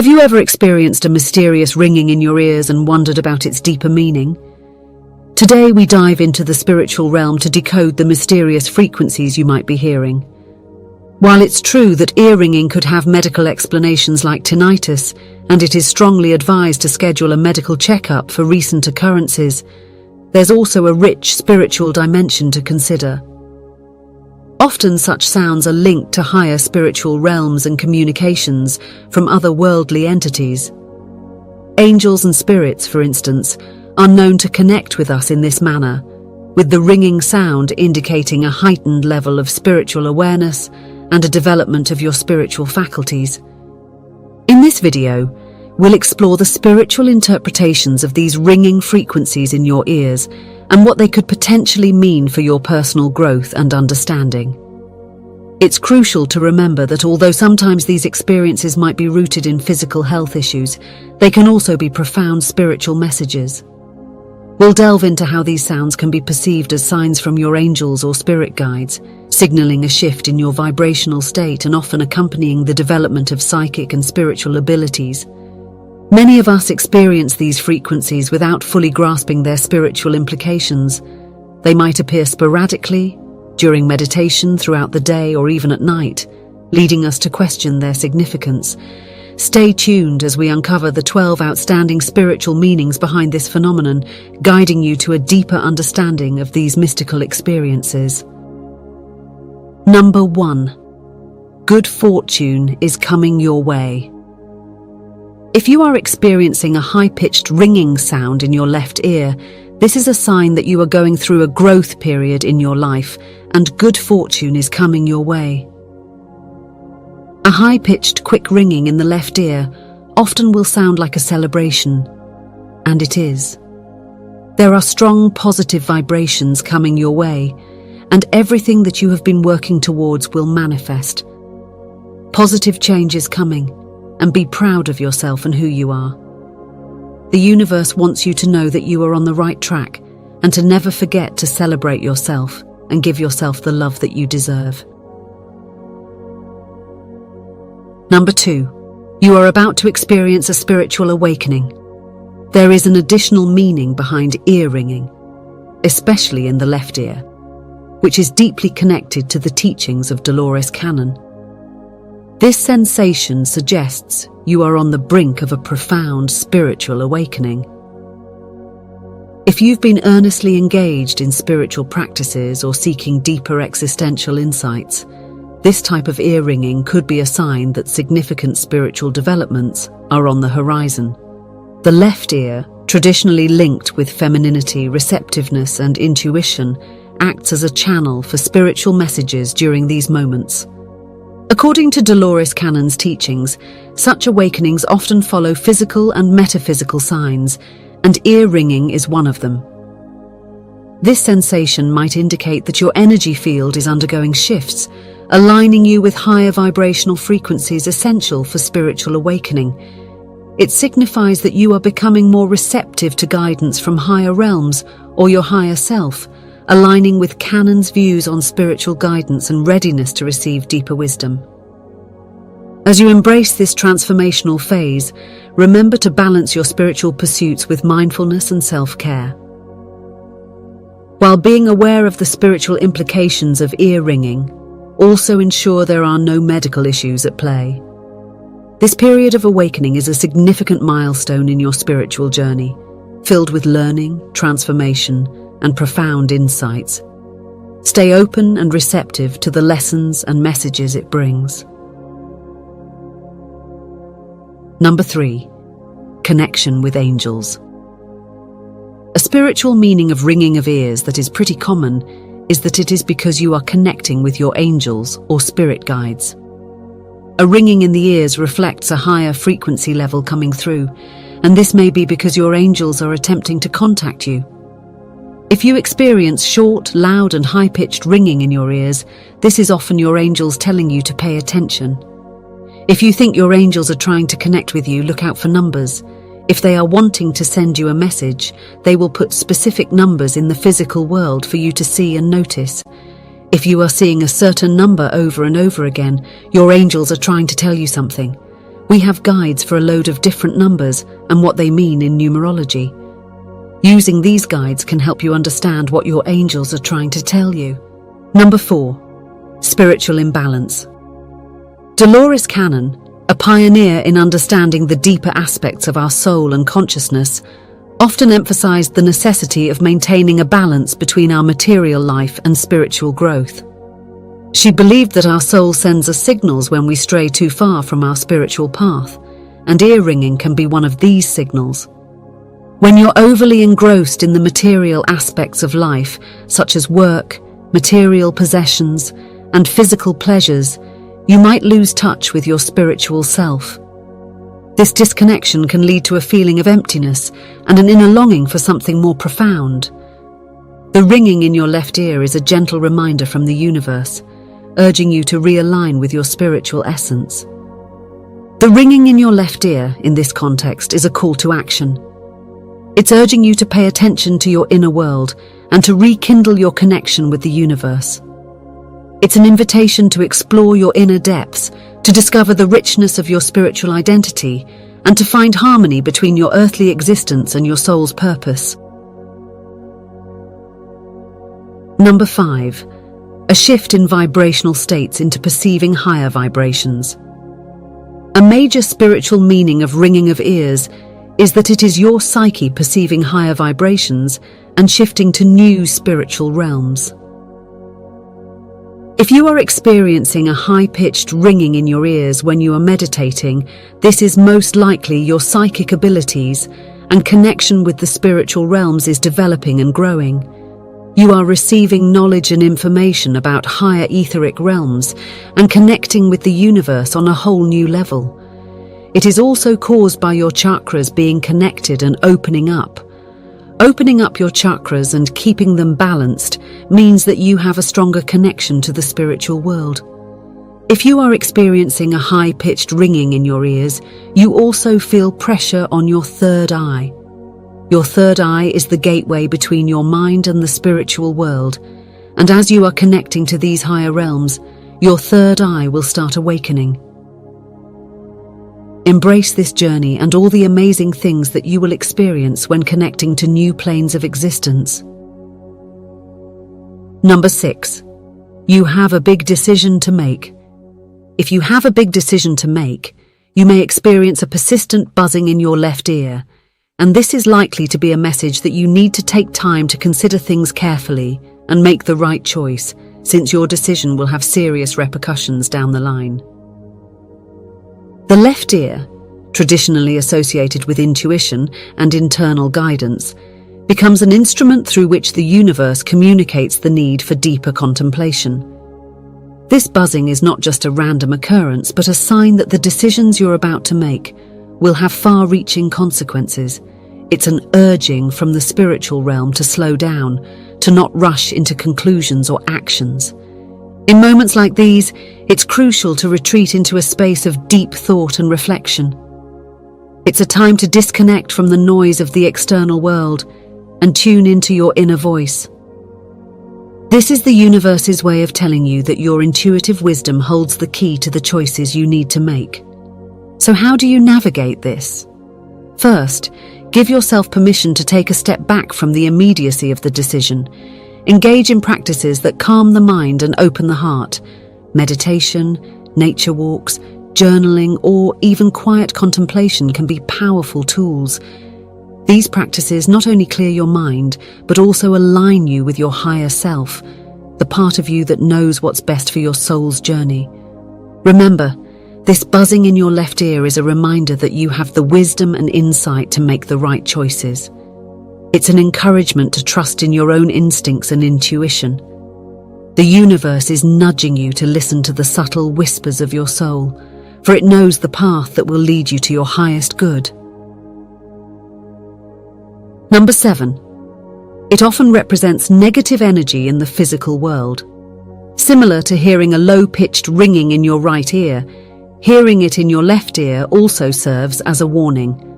Have you ever experienced a mysterious ringing in your ears and wondered about its deeper meaning? Today we dive into the spiritual realm to decode the mysterious frequencies you might be hearing. While it's true that ear ringing could have medical explanations like tinnitus, and it is strongly advised to schedule a medical checkup for recent occurrences, there's also a rich spiritual dimension to consider. Often such sounds are linked to higher spiritual realms and communications from otherworldly entities. Angels and spirits, for instance, are known to connect with us in this manner, with the ringing sound indicating a heightened level of spiritual awareness and a development of your spiritual faculties. In this video, we'll explore the spiritual interpretations of these ringing frequencies in your ears and what they could potentially mean for your personal growth and understanding. It's crucial to remember that although sometimes these experiences might be rooted in physical health issues, they can also be profound spiritual messages. We'll delve into how these sounds can be perceived as signs from your angels or spirit guides, signaling a shift in your vibrational state and often accompanying the development of psychic and spiritual abilities. Many of us experience these frequencies without fully grasping their spiritual implications. They might appear sporadically, during meditation, throughout the day, or even at night, leading us to question their significance. Stay tuned as we uncover the 12 outstanding spiritual meanings behind this phenomenon, guiding you to a deeper understanding of these mystical experiences. Number 1. Good fortune is coming your way. If you are experiencing a high-pitched ringing sound in your left ear, this is a sign that you are going through a growth period in your life and good fortune is coming your way. A high-pitched, quick ringing in the left ear often will sound like a celebration, and it is. There are strong positive vibrations coming your way, and everything that you have been working towards will manifest. Positive change is coming, and be proud of yourself and who you are. The universe wants you to know that you are on the right track and to never forget to celebrate yourself and give yourself the love that you deserve. Number 2. You are about to experience a spiritual awakening. There is an additional meaning behind ear ringing, especially in the left ear, which is deeply connected to the teachings of Dolores Canon. This sensation suggests you are on the brink of a profound spiritual awakening. If you've been earnestly engaged in spiritual practices or seeking deeper existential insights, this type of ear ringing could be a sign that significant spiritual developments are on the horizon. The left ear, traditionally linked with femininity, receptiveness, and intuition, acts as a channel for spiritual messages during these moments. According to Dolores Canon's teachings, such awakenings often follow physical and metaphysical signs, and ear ringing is one of them. This sensation might indicate that your energy field is undergoing shifts, aligning you with higher vibrational frequencies essential for spiritual awakening. It signifies that you are becoming more receptive to guidance from higher realms or your higher self, aligning with Canon's views on spiritual guidance and readiness to receive deeper wisdom. As you embrace this transformational phase, remember to balance your spiritual pursuits with mindfulness and self-care. While being aware of the spiritual implications of ear ringing, also ensure there are no medical issues at play. This period of awakening is a significant milestone in your spiritual journey, filled with learning, transformation, and profound insights. Stay open and receptive to the lessons and messages it brings. Number 3. Connection with angels. A spiritual meaning of ringing of ears that is pretty common is that it is because you are connecting with your angels or spirit guides. A ringing in the ears reflects a higher frequency level coming through, and this may be because your angels are attempting to contact you. If you experience short, loud, and high-pitched ringing in your ears, this is often your angels telling you to pay attention. If you think your angels are trying to connect with you, look out for numbers. If they are wanting to send you a message, they will put specific numbers in the physical world for you to see and notice. If you are seeing a certain number over and over again, your angels are trying to tell you something. We have guides for a load of different numbers and what they mean in numerology. Using these guides can help you understand what your angels are trying to tell you. Number 4. Spiritual imbalance. Dolores Cannon, a pioneer in understanding the deeper aspects of our soul and consciousness, often emphasized the necessity of maintaining a balance between our material life and spiritual growth. She believed that our soul sends us signals when we stray too far from our spiritual path, and ear-ringing can be one of these signals. When you're overly engrossed in the material aspects of life, such as work, material possessions, and physical pleasures, you might lose touch with your spiritual self. This disconnection can lead to a feeling of emptiness and an inner longing for something more profound. The ringing in your left ear is a gentle reminder from the universe, urging you to realign with your spiritual essence. The ringing in your left ear, in this context, is a call to action. It's urging you to pay attention to your inner world and to rekindle your connection with the universe. It's an invitation to explore your inner depths, to discover the richness of your spiritual identity, and to find harmony between your earthly existence and your soul's purpose. Number 5. A shift in vibrational states into perceiving higher vibrations. A major spiritual meaning of ringing of ears is that it is your psyche perceiving higher vibrations and shifting to new spiritual realms. If you are experiencing a high-pitched ringing in your ears when you are meditating, this is most likely your psychic abilities and connection with the spiritual realms is developing and growing. You are receiving knowledge and information about higher etheric realms and connecting with the universe on a whole new level. It is also caused by your chakras being connected and opening up. Opening up your chakras and keeping them balanced means that you have a stronger connection to the spiritual world. If you are experiencing a high-pitched ringing in your ears, you also feel pressure on your third eye. Your third eye is the gateway between your mind and the spiritual world, and as you are connecting to these higher realms, your third eye will start awakening. Embrace this journey and all the amazing things that you will experience when connecting to new planes of existence. Number 6. You have a big decision to make. If you have a big decision to make, you may experience a persistent buzzing in your left ear, and this is likely to be a message that you need to take time to consider things carefully and make the right choice, since your decision will have serious repercussions down the line. The left ear, traditionally associated with intuition and internal guidance, becomes an instrument through which the universe communicates the need for deeper contemplation. This buzzing is not just a random occurrence, but a sign that the decisions you're about to make will have far-reaching consequences. It's an urging from the spiritual realm to slow down, to not rush into conclusions or actions. In moments like these, it's crucial to retreat into a space of deep thought and reflection. It's a time to disconnect from the noise of the external world and tune into your inner voice. This is the universe's way of telling you that your intuitive wisdom holds the key to the choices you need to make. So how do you navigate this? First, give yourself permission to take a step back from the immediacy of the decision. Engage in practices that calm the mind and open the heart. Meditation, nature walks, journaling, or even quiet contemplation can be powerful tools. These practices not only clear your mind, but also align you with your higher self, the part of you that knows what's best for your soul's journey. Remember, this buzzing in your left ear is a reminder that you have the wisdom and insight to make the right choices. It's an encouragement to trust in your own instincts and intuition. The universe is nudging you to listen to the subtle whispers of your soul, for it knows the path that will lead you to your highest good. Number 7. It often represents negative energy in the physical world. Similar to hearing a low-pitched ringing in your right ear, hearing it in your left ear also serves as a warning.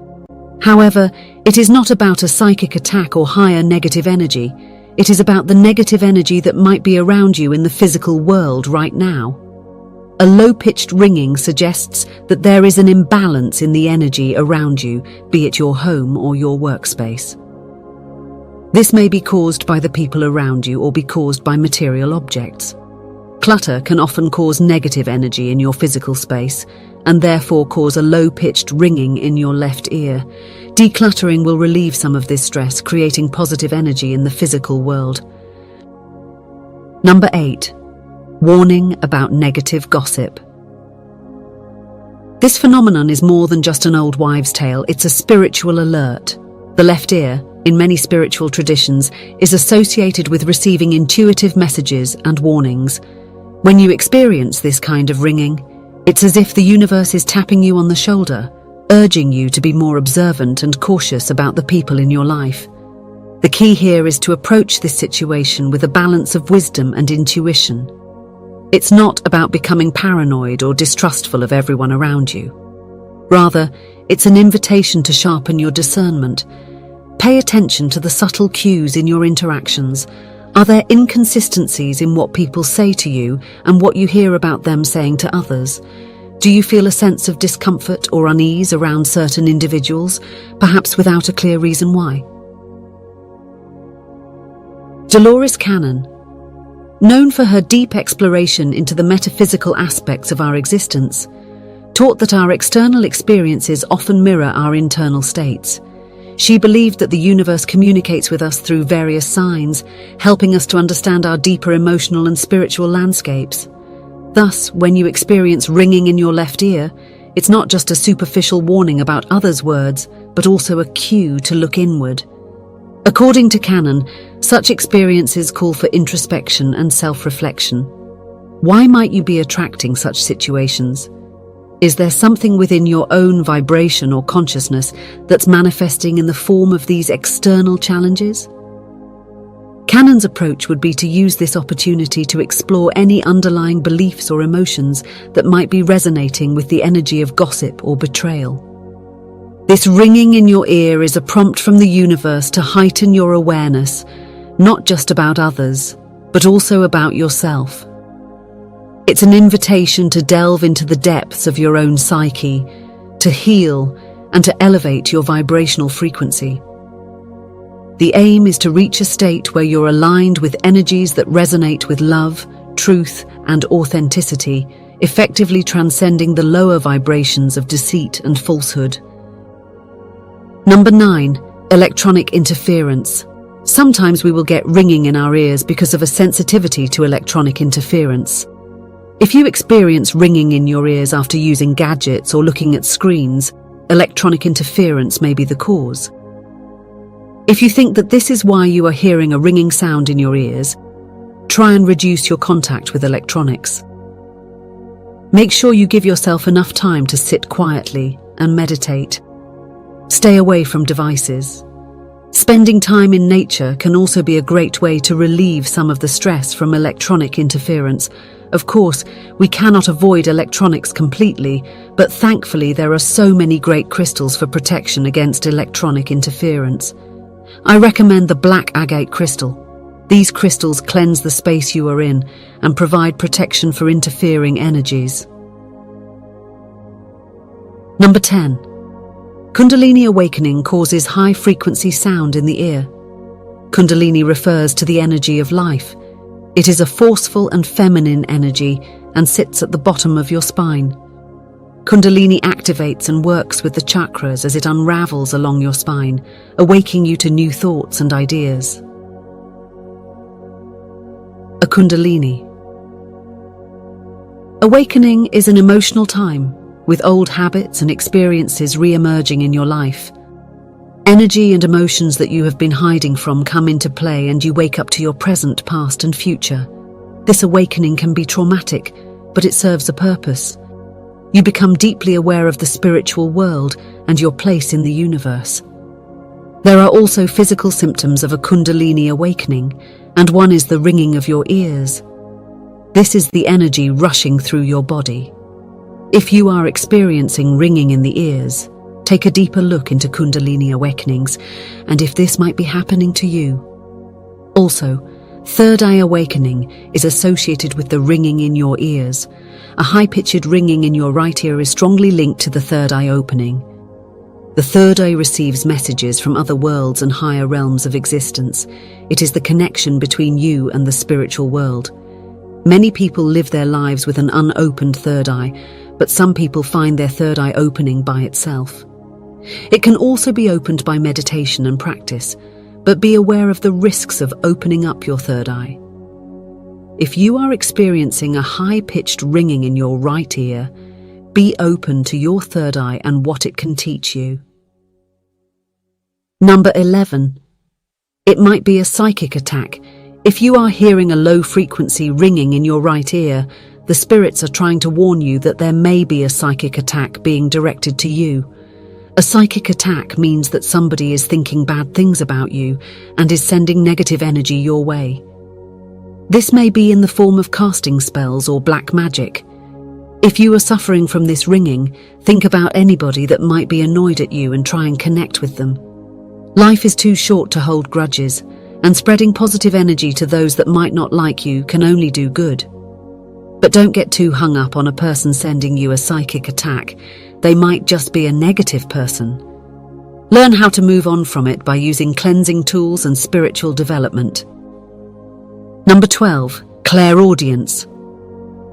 However, it is not about a psychic attack or higher negative energy. It is about the negative energy that might be around you in the physical world right now. A low-pitched ringing suggests that there is an imbalance in the energy around you, be it your home or your workspace. This may be caused by the people around you or be caused by material objects. Clutter can often cause negative energy in your physical space and therefore cause a low-pitched ringing in your left ear. Decluttering will relieve some of this stress, creating positive energy in the physical world. Number 8. Warning about negative gossip. This phenomenon is more than just an old wives' tale, it's a spiritual alert. The left ear, in many spiritual traditions, is associated with receiving intuitive messages and warnings. When you experience this kind of ringing, it's as if the universe is tapping you on the shoulder, urging you to be more observant and cautious about the people in your life. The key here is to approach this situation with a balance of wisdom and intuition. It's not about becoming paranoid or distrustful of everyone around you. Rather, it's an invitation to sharpen your discernment. Pay attention to the subtle cues in your interactions. Are there inconsistencies in what people say to you and what you hear about them saying to others? Do you feel a sense of discomfort or unease around certain individuals, perhaps without a clear reason why? Dolores Cannon, known for her deep exploration into the metaphysical aspects of our existence, taught that our external experiences often mirror our internal states. She believed that the universe communicates with us through various signs, helping us to understand our deeper emotional and spiritual landscapes. Thus, when you experience ringing in your left ear, it's not just a superficial warning about others' words, but also a cue to look inward. According to Cannon, such experiences call for introspection and self-reflection. Why might you be attracting such situations? Is there something within your own vibration or consciousness that's manifesting in the form of these external challenges? Cannon's approach would be to use this opportunity to explore any underlying beliefs or emotions that might be resonating with the energy of gossip or betrayal. This ringing in your ear is a prompt from the universe to heighten your awareness, not just about others, but also about yourself. It's an invitation to delve into the depths of your own psyche, to heal, and to elevate your vibrational frequency. The aim is to reach a state where you're aligned with energies that resonate with love, truth, and authenticity, effectively transcending the lower vibrations of deceit and falsehood. Number 9. Electronic interference. Sometimes we will get ringing in our ears because of a sensitivity to electronic interference. If you experience ringing in your ears after using gadgets or looking at screens, electronic interference may be the cause. If you think that this is why you are hearing a ringing sound in your ears, try and reduce your contact with electronics. Make sure you give yourself enough time to sit quietly and meditate. Stay away from devices. Spending time in nature can also be a great way to relieve some of the stress from electronic interference. Of course, we cannot avoid electronics completely, but thankfully there are so many great crystals for protection against electronic interference. I recommend the black agate crystal. These crystals cleanse the space you are in and provide protection for interfering energies. Number 10. Kundalini awakening causes high-frequency sound in the ear. Kundalini refers to the energy of life. It is a forceful and feminine energy and sits at the bottom of your spine. Kundalini activates and works with the chakras as it unravels along your spine, awaking you to new thoughts and ideas. A Kundalini. Awakening is an emotional time, with old habits and experiences re-emerging in your life. Energy and emotions that you have been hiding from come into play and you wake up to your present, past and future. This awakening can be traumatic, but it serves a purpose. You become deeply aware of the spiritual world and your place in the universe. There are also physical symptoms of a Kundalini awakening, and one is the ringing of your ears. This is the energy rushing through your body. If you are experiencing ringing in the ears, take a deeper look into Kundalini awakenings and if this might be happening to you. Also, Third eye awakening is associated with the ringing in your ears. A high-pitched ringing in your right ear is strongly linked to the third eye opening. The third eye receives messages from other worlds and higher realms of existence. It is the connection between you and the spiritual world. Many people live their lives with an unopened third eye, but some people find their third eye opening by itself. It can also be opened by meditation and practice, but be aware of the risks of opening up your third eye. If you are experiencing a high-pitched ringing in your right ear, be open to your third eye and what it can teach you. Number 11. It might be a psychic attack. If you are hearing a low-frequency ringing in your right ear, the spirits are trying to warn you that there may be a psychic attack being directed to you. A psychic attack means that somebody is thinking bad things about you and is sending negative energy your way. This may be in the form of casting spells or black magic. If you are suffering from this ringing, think about anybody that might be annoyed at you and try and connect with them. Life is too short to hold grudges, and spreading positive energy to those that might not like you can only do good. But don't get too hung up on a person sending you a psychic attack. They might just be a negative person. Learn how to move on from it by using cleansing tools and spiritual development. Number 12. Clairaudience.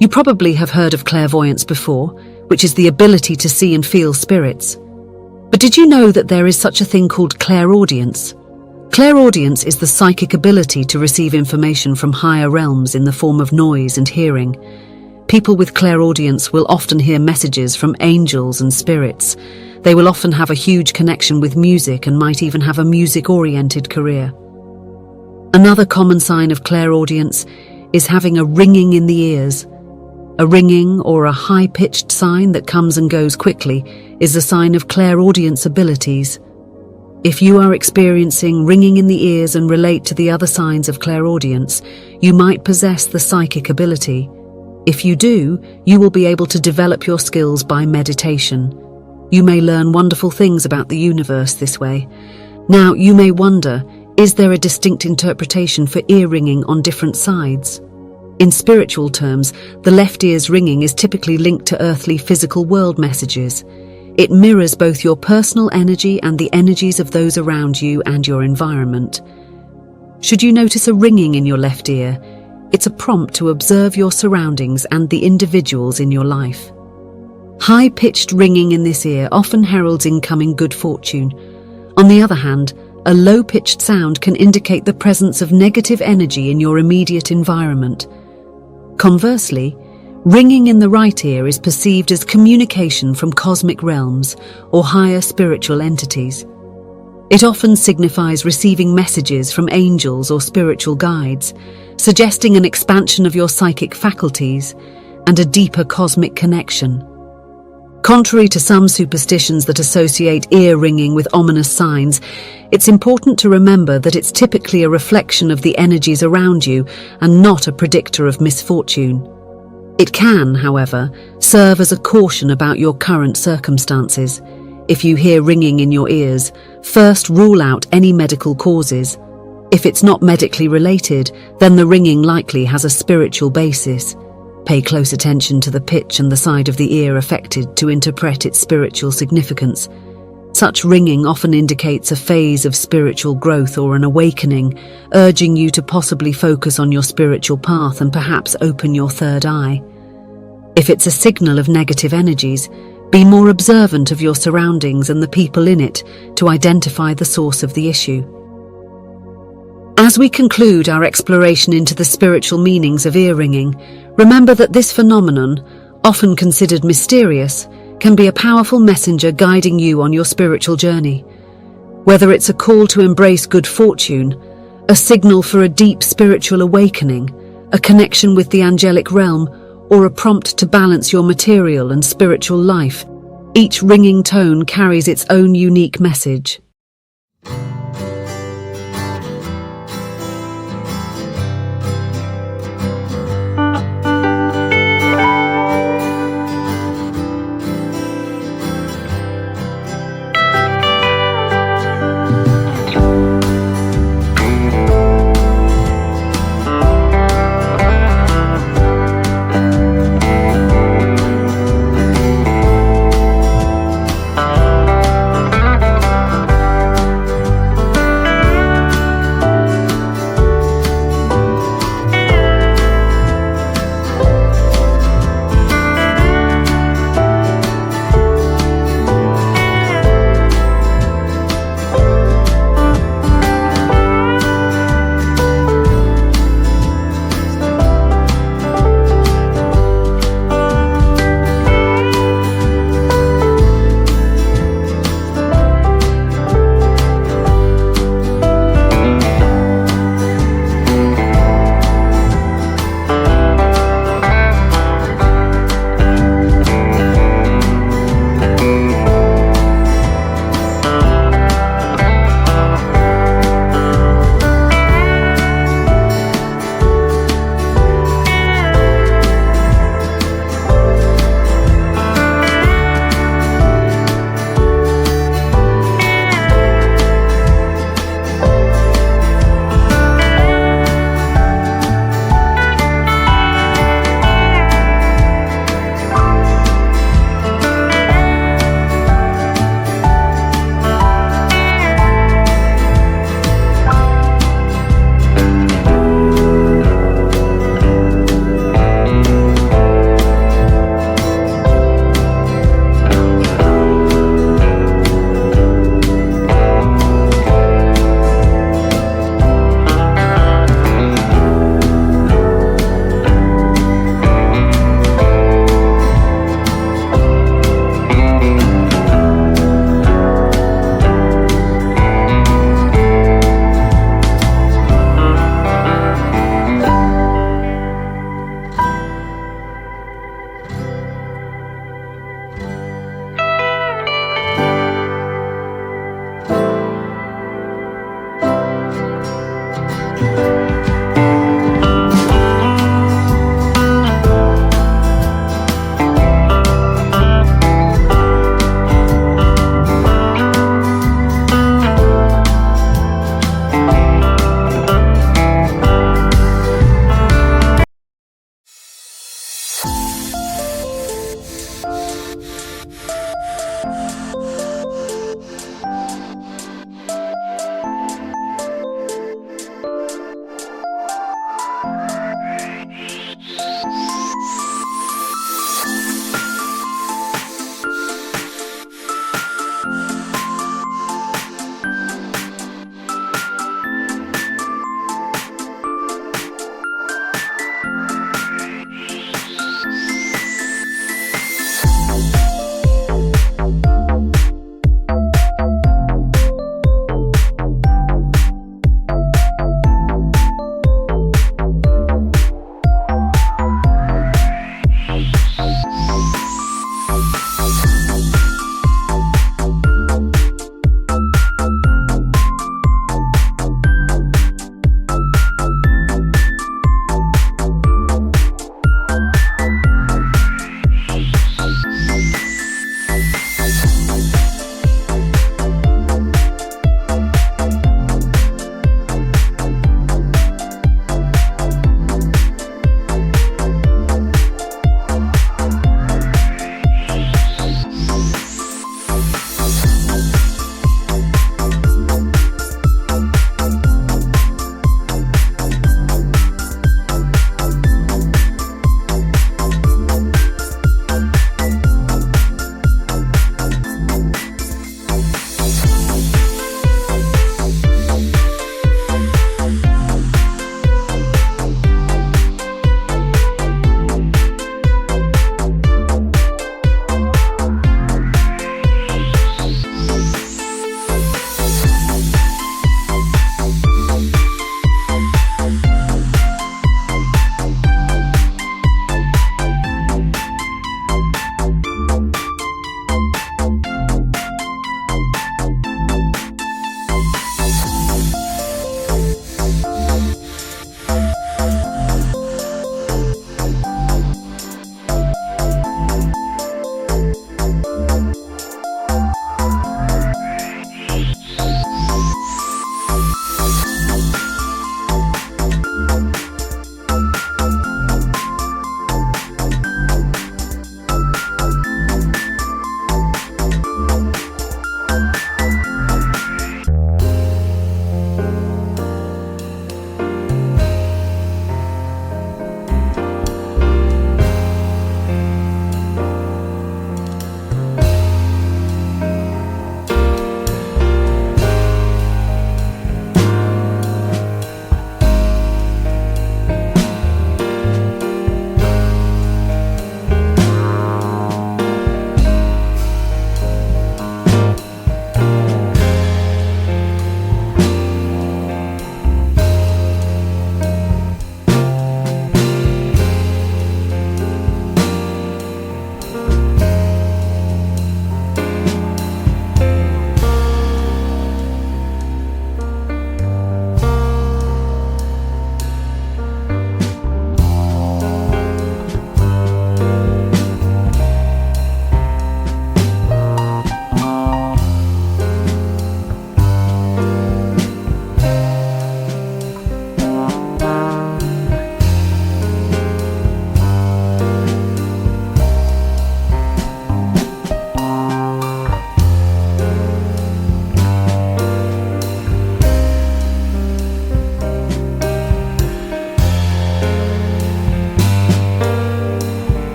You probably have heard of clairvoyance before, which is the ability to see and feel spirits. But did you know that there is such a thing called clairaudience? Clairaudience is the psychic ability to receive information from higher realms in the form of noise and hearing. People with clairaudience will often hear messages from angels and spirits. They will often have a huge connection with music and might even have a music-oriented career. Another common sign of clairaudience is having a ringing in the ears. A ringing or a high-pitched sign that comes and goes quickly is a sign of clairaudience abilities. If you are experiencing ringing in the ears and relate to the other signs of clairaudience, you might possess the psychic ability. If you do, you will be able to develop your skills by meditation. You may learn wonderful things about the universe this way. Now, you may wonder, is there a distinct interpretation for ear ringing on different sides? In spiritual terms, the left ear's ringing is typically linked to earthly physical world messages. It mirrors both your personal energy and the energies of those around you and your environment. Should you notice a ringing in your left ear, it's a prompt to observe your surroundings and the individuals in your life. High-pitched ringing in this ear often heralds incoming good fortune. On the other hand, a low-pitched sound can indicate the presence of negative energy in your immediate environment. Conversely, ringing in the right ear is perceived as communication from cosmic realms or higher spiritual entities. It often signifies receiving messages from angels or spiritual guides, suggesting an expansion of your psychic faculties and a deeper cosmic connection. Contrary to some superstitions that associate ear ringing with ominous signs, it's important to remember that it's typically a reflection of the energies around you and not a predictor of misfortune. It can, however, serve as a caution about your current circumstances. If you hear ringing in your ears, first rule out any medical causes. If it's not medically related, then the ringing likely has a spiritual basis. Pay close attention to the pitch and the side of the ear affected to interpret its spiritual significance. Such ringing often indicates a phase of spiritual growth or an awakening, urging you to possibly focus on your spiritual path and perhaps open your third eye. If it's a signal of negative energies, be more observant of your surroundings and the people in it to identify the source of the issue. As we conclude our exploration into the spiritual meanings of ear ringing, remember that this phenomenon, often considered mysterious, can be a powerful messenger guiding you on your spiritual journey. Whether it's a call to embrace good fortune, a signal for a deep spiritual awakening, a connection with the angelic realm, or a prompt to balance your material and spiritual life, each ringing tone carries its own unique message.